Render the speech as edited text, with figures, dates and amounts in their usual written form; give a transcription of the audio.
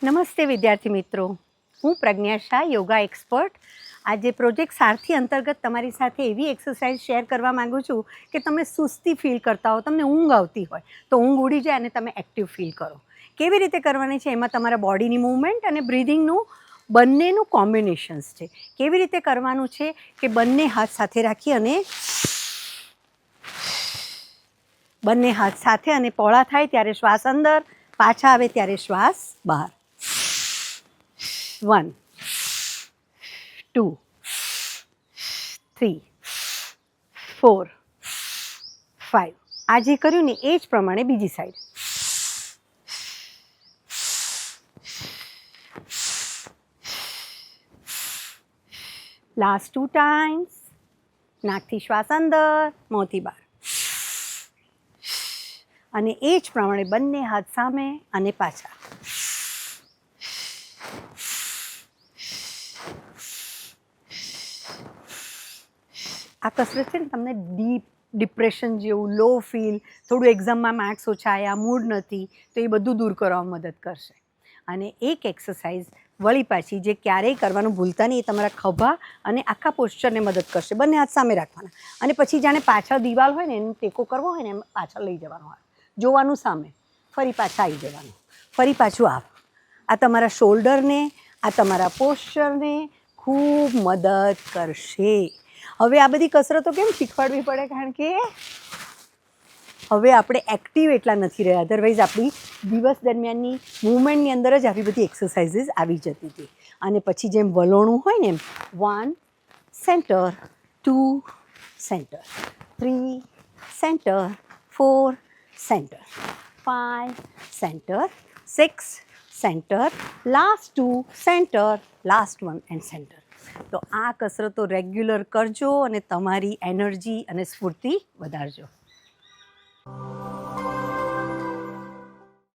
નમસ્તે વિદ્યાર્થી મિત્રો, હું પ્રજ્ઞા શાહ, યોગા એક્સપર્ટ. આજે પ્રોજેક્ટ સારથી અંતર્ગત તમારી સાથે એવી એક્સરસાઇઝ શેર કરવા માગું છું કે તમે સુસ્તી ફીલ કરતા હો, તમને ઊંઘ આવતી હોય તો ઊંઘ ઉડી જાય અને તમે એક્ટિવ ફીલ કરો. કેવી રીતે કરવાની છે, એમાં તમારા બોડીની મૂવમેન્ટ અને બ્રીધિંગનું બંનેનું કોમ્બિનેશન્સ છે. કેવી રીતે કરવાનું છે કે બંને હાથ સાથે રાખી અને બંને હાથ સાથે અને પહોળા થાય ત્યારે શ્વાસ અંદર, પાછા આવે ત્યારે શ્વાસ બહાર. 1 2 3 4 5. આ જે કર્યું ને એ જ પ્રમાણે બીજી સાઈડ. Last 2 times. નાકથી શ્વાસ અંદર, મોંથી બહાર. અને એ જ પ્રમાણે બંને હાથ સામે અને પાછા. આ કસરત છે ને તમને ડીપ ડિપ્રેશન જેવું, લો ફીલ, થોડું એક્ઝામમાં માર્ક્સ ઓછા આવ્યા, મૂડ નથી, તો એ બધું દૂર કરવામાં મદદ કરશે. અને એક એક્સરસાઇઝ વળી પાછી જે ક્યારેય કરવાનું ભૂલતા નહીં, એ તમારા ખભા અને આખા પોસ્ચરને મદદ કરશે. બંને હાથ સામે રાખવાના અને પછી જાણે પાછળ દિવાલ હોય ને એને ટેકો કરવો હોય ને એમ પાછળ લઈ જવાનો હોય, જોવાનું સામે, ફરી પાછા આવી જવાનું, ફરી પાછું આવ. આ તમારા શોલ્ડરને, આ તમારા પોસ્ચરને ખૂબ મદદ કરશે. હવે આ બધી કસરતો કેમ શીખવાડવી પડે? કારણ કે હવે આપણે એક્ટિવ એટલા નથી રહ્યા, અધરવાઇઝ આપણી દિવસ દરમિયાનની મૂવમેન્ટની અંદર જ આવી બધી એક્સરસાઇઝીસ આવી જતી હતી. અને પછી જેમ વલોણું હોય ને એમ 1 centre, 2 centre, 3 centre, 4 centre, 5 centre, 6 centre, last 2 centre, last 1 and centre. તો આ કસરતો રેગ્યુલર કરજો અને તમારી એનર્જી અને સ્ફૂર્તિ વધારજો.